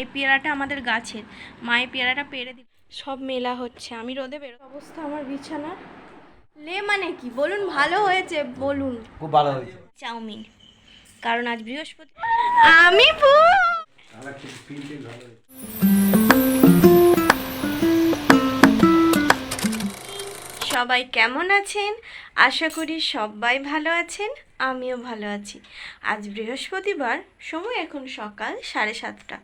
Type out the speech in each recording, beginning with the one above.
এই পেয়ারাটা আমাদের গাছের, মা এই পেয়ারাটা পেড়ে দিল। সব মেলা হচ্ছে, আমি রোদে বেরো। অবস্থা আমার বিছানা লে মানে কি বলুন, ভালো হয়েছে বলুন। খুব ভালো হয়েছে। চাউমিন, কারণ আজ বৃহস্পতি। আমি সবাই কেমন আছেন? আশা করি সবাই ভালো আছেন, আমিও ভালো আছি। আজ বৃহস্পতিবার, সময় এখন সকাল 7:30।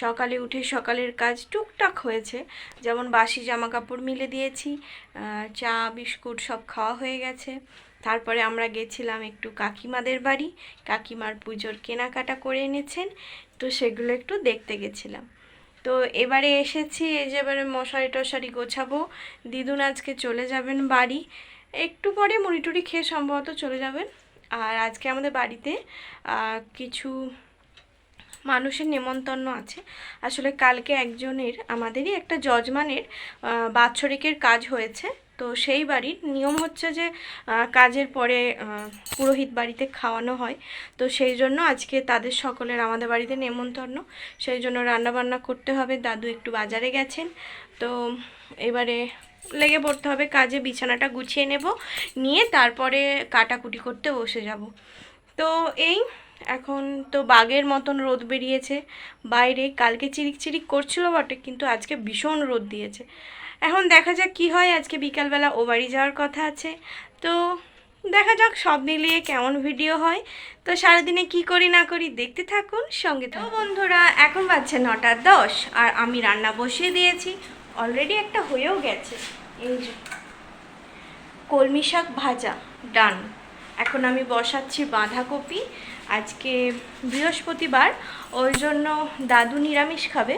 সকালে উঠে সকালের কাজ টুকটাক হয়েছে, যেমন বাসি জামা কাপড় মিলে দিয়েছি, চা বিস্কুট সব খাওয়া হয়ে গেছে। তারপরে আমরা গেছিলাম একটু কাকিমাদের বাড়ি, কাকিমার পুজোর কেনাকাটা করে এনেছেন, তো সেগুলো একটু দেখতে গেছিলাম। তো এবারে এসেছি, এই যে এবারে মশারি টশারি গোছাবো। দিদুন আজকে চলে যাবেন বাড়ি, একটু পরে মুড়ি টুড়ি খেয়ে সম্ভবত চলে যাবেন। আর আজকে আমাদের বাড়িতে কিছু মানুষের নেমন্তন্ন আছে। আসলে কালকে একজনের, আমাদেরই একটা যজমানের বাৎসরিকের কাজ হয়েছে, তো সেই বাড়ির নিয়ম হচ্ছে যে কাজের পরে পুরোহিত বাড়িতে খাওয়ানো হয়। তো সেই জন্য আজকে তাদের সকলের আমাদের বাড়িতে নেমন্তন্ন, সেই জন্য রান্নাবান্না করতে হবে। দাদু একটু বাজারে গেছেন, তো এবারে লেগে পড়তে হবে কাজে। বিছানাটা গুছিয়ে নেব, নিয়ে তারপরে কাটাকুটি করতে বসে যাব। তো এই এখন তো বাঘের মতন রোদ বেরিয়েছে বাইরে। কালকে চিরিক চিরিক করছিল বটে, কিন্তু আজকে ভীষণ রোদ দিয়েছে। এখন দেখা যাক কি হয়। আজকে বিকালবেলা ও বাড়ি যাওয়ার কথা আছে, তো দেখা যাক সব মিলিয়ে কেমন ভিডিও হয়। তো সারাদিনে কি করি না করি দেখতে থাকুন, সঙ্গে থাকুন। বন্ধুরা, এখন বাজছে 9:10 আর আমি রান্না বসিয়ে দিয়েছি। অলরেডি একটা হয়েও গেছে, এই যে কলমি শাক ভাজা ডান। এখন আমি বসাচ্ছি বাঁধাকপি। আজকে বৃহস্পতিবার, ওই জন্য দাদু নিরামিষ খাবে,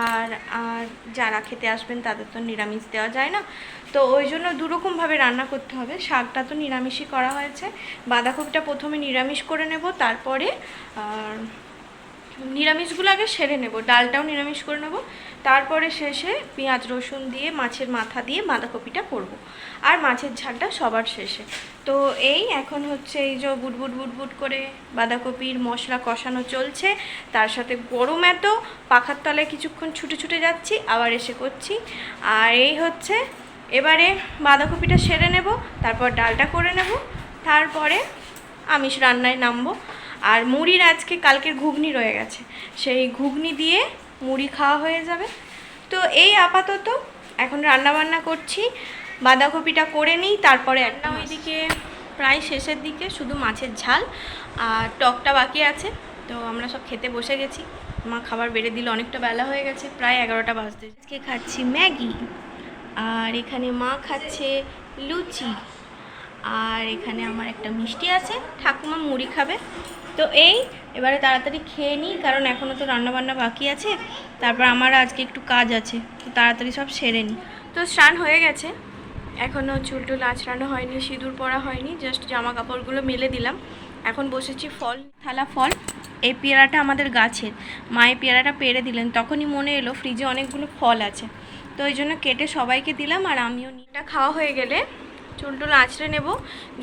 আর আর যারা খেতে আসবেন তাদের তো নিরামিষ দেওয়া যায় না, তো ওই জন্য দুরকমভাবে রান্না করতে হবে। শাকটা তো নিরামিষই করা হয়েছে, বাঁধাকপিটা প্রথমে নিরামিষ করে নেব, তারপরে নিরামিষগুলো আগে সেরে নেব, ডালটাও নিরামিষ করে নেব, তারপরে শেষে পেঁয়াজ রসুন দিয়ে মাছের মাথা দিয়ে বাঁধাকপিটা করব, আর মাছের ঝালটা সবার শেষে। তো এই এখন হচ্ছে এই যে বুটবুট বুটবুট করে বাঁধাকপির মশলা কষানো চলছে, তার সাথে গরম এত, পাখার তলায় কিছুক্ষণ ছুটে ছুটে যাচ্ছি, আবার এসে করছি। আর এই হচ্ছে, এবারে বাঁধাকপিটা সেরে নেব, তারপর ডালটা করে নেব, তারপরে আমিষ রান্নায় নামবো। আর মুড়ির আজকে কালকের ঘুগনি রয়ে গেছে, সেই ঘুগনি দিয়ে মুড়ি খাওয়া হয়ে যাবে। তো এই আপাতত এখন রান্নাবান্না করছি, বাঁধাকপিটা করে নিই, তারপরে একটা ওইদিকে প্রায় শেষের দিকে, শুধু মাছের ঝাল আর টকটা বাকি আছে। তো আমরা সব খেতে বসে গেছি, মা খাবার বেড়ে দিল, অনেকটা বেলা হয়ে গেছে, প্রায় 11টা বাজতে। আজকে খাচ্ছি ম্যাগি, আর এখানে মা খাচ্ছে লুচি, আর এখানে আমার একটা মিষ্টি আছে, ঠাকুমা মুড়ি খাবে। তো এই এবারে তাড়াতাড়ি খেয়ে নিই, কারণ এখনও তো রান্নাবান্না বাকি আছে, তারপর আমার আজকে একটু কাজ আছে, তো তাড়াতাড়ি সব সেরে নিই। তো স্নান হয়ে গেছে, এখনও চুল টুল আঁচড়ানো হয়নি, সিঁদুর পরা হয়নি, জাস্ট জামা কাপড়গুলো মেলে দিলাম। এখন বসেছি ফল, থালা ফল। এই পেয়ারাটা আমাদের গাছের, মা এই পেয়ারাটা পেড়ে দিলেন, তখনই মনে এলো ফ্রিজে অনেকগুলো ফল আছে, তো ওই জন্য কেটে সবাইকে দিলাম, আর আমিও নিটা খাওয়া হয়ে গেলে চুল টুল আঁচড়ে নেব,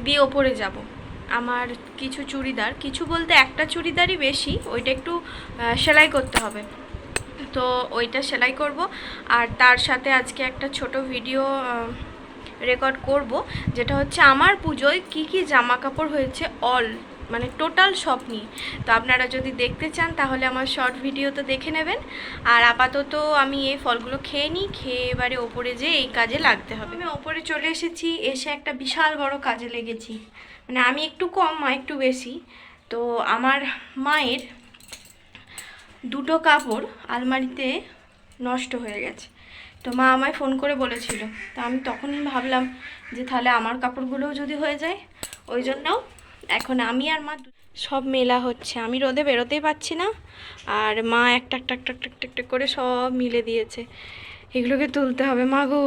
দিয়ে ওপরে যাব। আমার কিছু চুড়িদার, কিছু বলতে একটা চুড়িদারই বেশি, ওইটা একটু সেলাই করতে হবে, তো ওইটা সেলাই করব। আর তার সাথে আজকে একটা ছোট ভিডিও রেকর্ড করব, যেটা হচ্ছে আমার পুজোয় কি কি জামা কাপড় হয়েছে, মানে টোটাল সব নিয়ে। তো আপনারা যদি দেখতে চান তাহলে আমার শর্ট ভিডিও তো দেখে নেবেন। আর আপাতত আমি এই ফলগুলো খেয়ে নিই, খেয়ে এবারে ওপরে যেয়ে এই কাজে লাগতে হবে। আমি ওপরে চলে এসেছি, এসে একটা বিশাল বড় কাজে লেগেছি, মানে আমি একটু কম, মা একটু বেশি। তো আমার মায়ের দুটো কাপড় আলমারিতে নষ্ট হয়ে গেছে, তো মা আমায় ফোন করে বলেছিল, তো আমি তখনই ভাবলাম যে তাহলে আমার কাপড়গুলোও যদি হয়ে যায়, ওই জন্য এখন আমি আর মা সব মেলা হচ্ছে। আমি রোদে বেরোতেই পারছি না, আর মা একটা একটা একটা একটা একটা করে সব মিলে দিয়েছে, এগুলোকে তুলতে হবে। মা গো,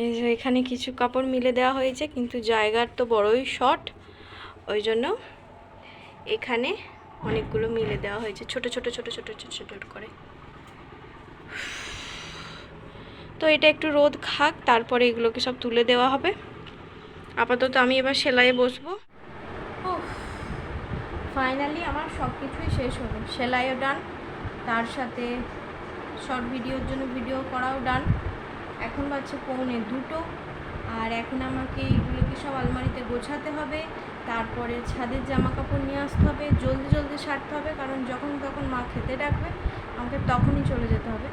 এই যে এখানে কিছু কাপড় মিলে দেওয়া হয়েছে, কিন্তু জায়গার তো বড়ই শর্ট, ওই জন্য এখানে অনেকগুলো মিলে দেওয়া হয়েছে, ছোট ছোট ছোট ছোট ছোট ছোট করে। তো এটা একটু রোদ খাক, তারপরে এগুলোকে সব তুলে দেওয়া হবে। আপাতত আমি এবার সেলাইয়ে বসবো। ফাইনালি আমার সব কিছুই শেষ হলো, সেলাইও ডান, তার সাথে শর্ট ভিডিওর জন্য ভিডিও করাও ডান। এখন বাজছে 1:45, আর এখন আমাকে এইগুলোকে সব আলমারিতে গোছাতে হবে, তারপরে ছাদের জামা কাপড় নিয়ে আসতে হবে, জলদি জলদি সারতে হবে, কারণ যখন তখন মা খেতে ডাকবে আমাকে তখনই চলে যেতে হবে।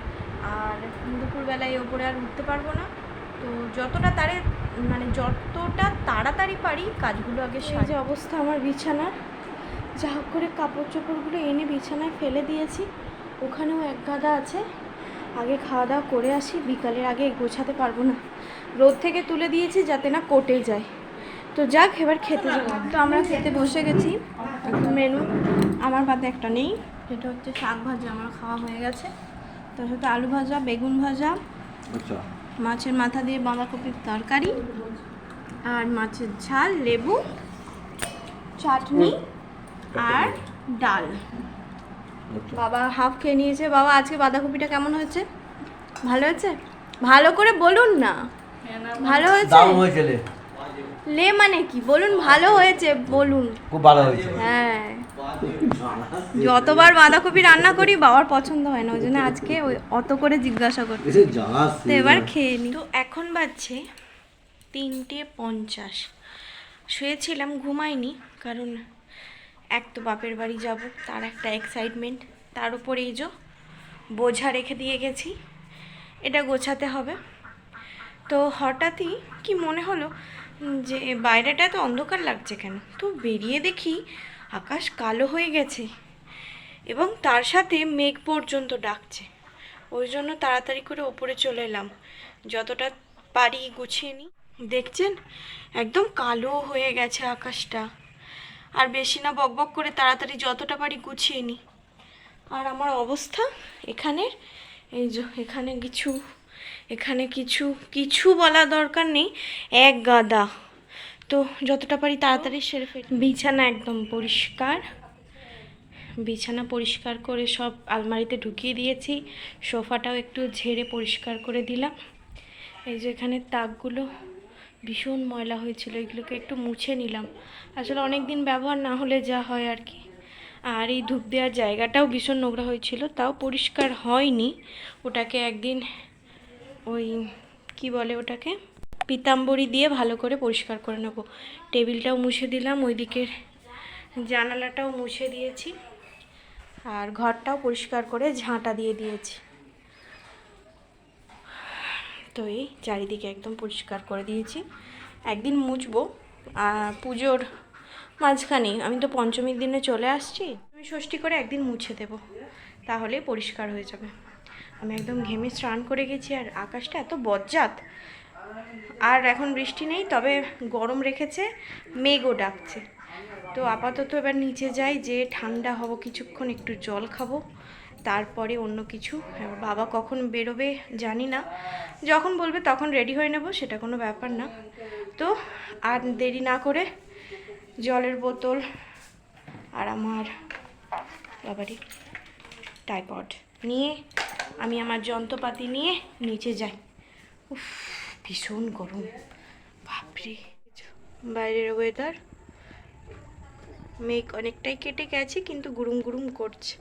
আর দুপুরবেলায় ওপরে আর উঠতে পারবো না, তো যতটা তাড়াতাড়ি পারি কাজগুলো আগে সারি। যে অবস্থা আমার বিছানার, যা হোক করে কাপড় চোপড়গুলো এনে বিছানায় ফেলে দিয়েছি, ওখানেও এক গাদা আছে। আগে খাওয়া দাওয়া করে আসি, বিকালের আগে গোছাতে পারবো না। রোদ থেকে তুলে দিয়েছি যাতে না কোটে যায়। তো যাক, এবার খেতে যাবো। তো আমরা খেতে বসে গেছি। মেনু আমার পাতে একটা নেই, যেটা হচ্ছে শাক ভাজা আমার খাওয়া হয়ে গেছে, তার সাথে আলু ভাজা, বেগুন ভাজা, মাছের মাথা দিয়ে বাঁধাকপির তরকারি, আর মাছের ঝাল, লেবু, চাটনি আর ডাল। বাবা হাফ খেয়ে নিয়েছে। বাবা, আজকে বাঁধাকপিটা কেমন হয়েছে? ভালো হয়েছে? ভালো করে বলুন না। ভালো হয়েছে? লে মানে কি বলুন? ভালো হয়েছে বলুন। খুব ভালো হয়েছে। হ্যাঁ, যতবার বাঁধাকপি রান্না করি বাবার পছন্দ হয় না, ওই জন্য আজকে অত করে জিজ্ঞাসা করতে। তো এবার খেয়ে নি। তো এখন বাজছে 3:50। শুয়েছিলাম, ঘুমাইনি, কারণ এক তো বাপের বাড়ি যাব, তার একটা এক্সাইটমেন্ট, তার উপরে এই যে বোঝা রেখে দিয়ে গেছি, এটা গোছাতে হবে। তো হঠাৎই কি মনে হলো যে বাইরেটা তো অন্ধকার লাগছে কেন, তো বেরিয়ে দেখি আকাশ কালো হয়ে গেছে এবং তার সাথে মেঘ পর্যন্ত ডাকছে। ওই জন্য তাড়াতাড়ি করে ওপরে চলে এলাম, যতটা পারি গুছিয়ে নিই। দেখছেন একদম কালো হয়ে গেছে আকাশটা। আর বেশি না বকবক করে তাড়াতাড়ি যতটা পারি গুছিয়ে নিই। আর আমার অবস্থা এখানের, এই যে এখানে কিছু, এখানে কিছু, কিছু বলা দরকার নেই, এক গাদা। তো যতটা পারি তাড়াতাড়ি সেরে ফেলি। বিছানা একদম পরিষ্কার, বিছানা পরিষ্কার করে সব আলমারিতে ঢুকিয়ে দিয়েছি। সোফাটাও একটু ঝেড়ে পরিষ্কার করে দিলাম। এই যে এখানে তাকগুলো ভীষণ ময়লা হয়েছিল, এগুলোকে একটু মুছে নিলাম। আসলে অনেক দিন ব্যবহার না হলে যা হয় আর কি। আর এই ধূপ দেওয়ার জায়গাটাও ভীষণ নোংরা হয়েছিল, তাও পরিষ্কার হয়নি। ওটাকে একদিন ওই কি বলে ওটাকে, পিতাম্বরী দিয়ে ভালো করে পরিষ্কার করে নেব। টেবিলটাও মুছে দিলাম, ওই দিকের জানালাটাও মুছে দিয়েছি, আর ঘরটাও পরিষ্কার করে ঝাঁটা দিয়ে দিয়েছি। তো এই চারিদিকে একদম পরিষ্কার করে দিয়েছি। একদিন মুছবো পুজোর মাঝখানে, আমি তো পঞ্চমীর দিনে চলে আসছি, আমি ষষ্ঠী করে একদিন মুছে দেব, তাহলে পরিষ্কার হয়ে যাবে। আমি একদম ঘেমে স্নান করে গেছি, আর আকাশটা এত বজ্জাত। আর এখন বৃষ্টি নেই, তবে গরম রেখেছে, মেঘও ডাকছে। তো আপাতত এবার নিচে যাই, যে ঠান্ডা হব কিছুক্ষণ, একটু জল খাবো, তারপরে অন্য কিছু। বাবা কখন বেরোবে জানি না, যখন বলবে তখন রেডি হয়ে নেব, সেটা কোনো ব্যাপার না। তো আর দেরি না করে জলের বোতল আর আমার বাবারই ট্রাইপড নিয়ে আমি আমার যন্ত্রপাতি নিয়ে নিচে যাই। উফ, ভীষণ গরম, বাপরে। বাইরের ওয়েদার, মেঘ অনেকটাই কেটে গেছে, কিন্তু গুরুম গুরুম করছে।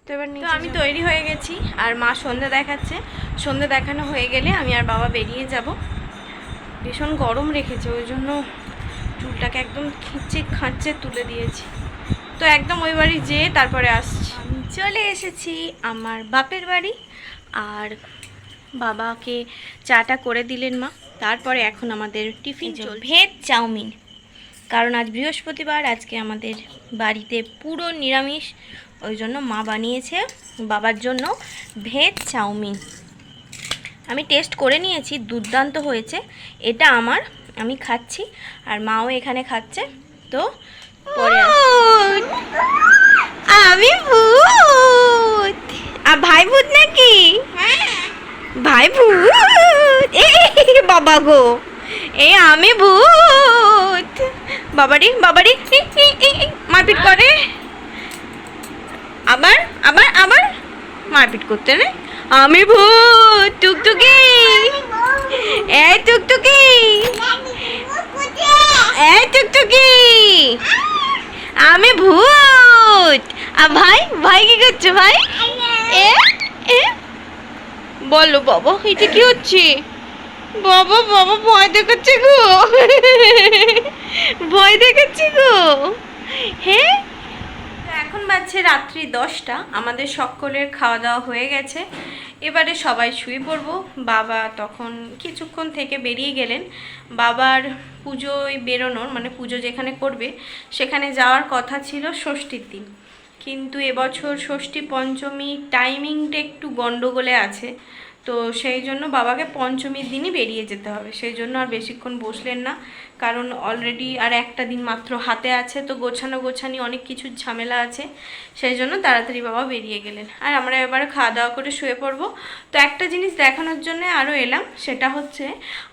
তো এবার আমি তৈরি হয়ে গেছি, আর মা সন্ধ্যা দেখাচ্ছে। সন্ধ্যা দেখানো হয়ে গেলে আমি আর বাবা বেরিয়ে যাব। ভীষণ গরম রেখেছে, ওই জন্য চুলটাকে একদম খাঁচে তুলে দিয়েছি। তো একদম ওই বাড়ি যেয়ে তারপরে আসছি। আমি চলে এসেছি আমার বাপের বাড়ি, আর বাবাকে চাটা করে দিলেন মা। তারপরে এখন আমাদের টিফিন ভেজ চাউমিন, কারণ আজ বৃহস্পতিবার, আজকে আমাদের বাড়িতে পুরো নিরামিষ, ওই জন্য মা বানিয়েছে বাবার জন্য ভেজ চাউমিন। আমি টেস্ট করে নিয়েছি, দুর্দান্ত হয়েছে। এটা আমি খাচ্ছি, আর মাও এখানে খাচ্ছে। তো পরে আমি ভূত, আর ভাই ভূত নাকি? ভাই ভূত, বাবা গো, এই আমি ভূত। বাবারি বাবারি মারপিট করে, আবার আবার আবার মারপিট করতে নেই। আমি ভূত, টুকটুকি, এই টুকটুকি, এই টুকটুকি, আমি ভূত। আর ভাই, ভাই কি করছো ভাই? এ এ বলো বাবা, এটা কি হচ্ছে? বাবা বাবা ভয় দেখাচ্ছে গো, ভয় দেখাচ্ছে গো। হ্যাঁ, এখন বাজছে রাত্রি 10টা। আমাদের সকলের খাওয়া দাওয়া হয়ে গেছে, এবারে সবাই শুয়ে পড়বো। বাবা তখন কিছুক্ষণ থেকে বেরিয়ে গেলেন। বাবার পুজোয় বেরোনোর মানে পুজো যেখানে করবে সেখানে যাওয়ার কথা ছিল ষষ্ঠীর দিন, কিন্তু এবছর ষষ্ঠী পঞ্চমী টাইমিংটা একটু গন্ডগোলে আছে। তো সেই জন্য বাবাকে পঞ্চমীর দিনই বেরিয়ে যেতে হবে, সেই জন্য আর বেশিক্ষণ বসলেন না, কারণ অলরেডি আর একটা দিন মাত্র হাতে আছে। তো গোছানি অনেক কিছু ঝামেলা আছে, সেই জন্য তাড়াতাড়ি বাবা বেরিয়ে গেলেন। আর আমরা এবারে খাওয়া দাওয়া করে শুয়ে পড়বো। তো একটা জিনিস দেখানোর জন্য আরও এলাম, সেটা হচ্ছে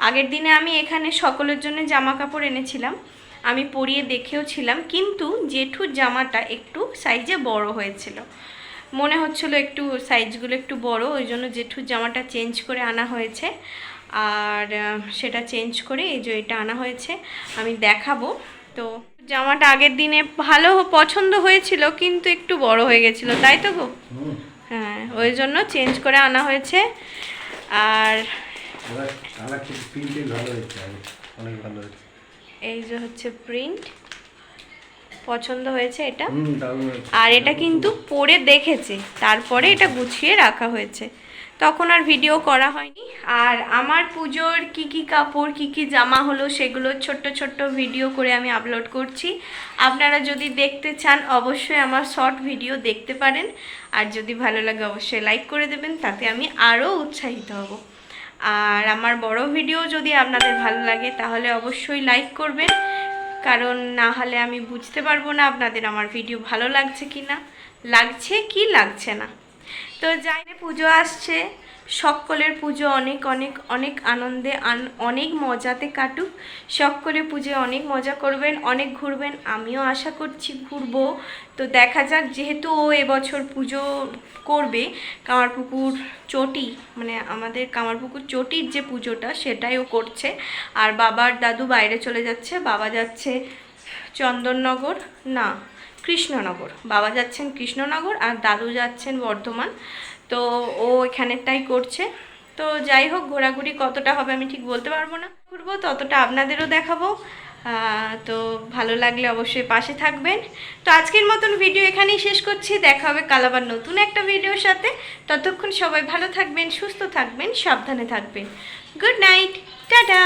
আগের দিনে আমি এখানে সকলের জন্য জামা কাপড় এনেছিলাম, আমি পরিয়ে দেখেও ছিলাম, কিন্তু জেঠুর জামাটা একটু সাইজে বড় হয়েছিল, মনে হচ্ছিল একটু সাইজগুলো একটু বড়, ওই জন্য জেঠুর জামাটা চেঞ্জ করে আনা হয়েছে। আর সেটা চেঞ্জ করে এই যে এটা আনা হয়েছে, আমি দেখাবো। তো জামাটা আগের দিনে ভালো পছন্দ হয়েছিল, কিন্তু একটু বড় হয়ে গেছিলো, তাই তো গো? হ্যাঁ, ওই জন্য চেঞ্জ করে আনা হয়েছে। আর এই যে হচ্ছে প্রিন্ট, পছন্দ হয়েছে এটা। আর এটা কিন্তু পরে দেখেছে, তারপরে এটা গুছিয়ে রাখা হয়েছে, তখন আর ভিডিও করা হয়নি। আর আমার পুজোর কি কি কাপড় কি কি জামা হলো সেগুলো ছোট্ট ছোট্ট ভিডিও করে আমি আপলোড করছি। আপনারা যদি দেখতে চান অবশ্যই আমার শর্ট ভিডিও দেখতে পারেন, আর যদি ভালো লাগে অবশ্যই লাইক করে দেবেন, তাতে আমি আরও উৎসাহিত হব। আর আমার বড় ভিডিও যদি আপনাদের ভালো লাগে তাহলে অবশ্যই লাইক করবেন, কারণ না হলে আমি বুঝতে পারবো না আপনাদের আমার ভিডিও ভালো লাগছে কি না, লাগছে কি লাগছে না। তো যাই না, পুজো আসছে, সকলের পুজো অনেক অনেক অনেক আনন্দে অনেক মজাতে কাটুক। সকলে পুজোয় অনেক মজা করবেন, অনেক ঘুরবেন, আমিও আশা করছি ঘুরবো। তো দেখা যাক, যেহেতু ও এবছর পুজো করবে কামারপুকুর চটি, মানে আমাদের কামারপুকুর চটির যে পুজোটা সেটাই ও করছে। আর বাবার দাদু বাইরে চলে যাচ্ছে, বাবা যাচ্ছে চন্দননগর, না কৃষ্ণনগর, বাবা যাচ্ছেন কৃষ্ণনগর আর দাদু যাচ্ছেন বর্ধমান। তো ও এখানেরটাই করছে। তো যাই হোক, ঘোরাঘুরি কতটা হবে আমি ঠিক বলতে পারবো না, ঘুরবো ততটা আপনাদেরও দেখাবো। তো ভালো লাগলে অবশ্যই পাশে থাকবেন। তো আজকের মতন ভিডিও এখানেই শেষ করছি, দেখা হবে কাল আবার নতুন একটা ভিডিওর সাথে। ততক্ষণ সবাই ভালো থাকবেন, সুস্থ থাকবেন, সাবধানে থাকবেন। Good night, tata.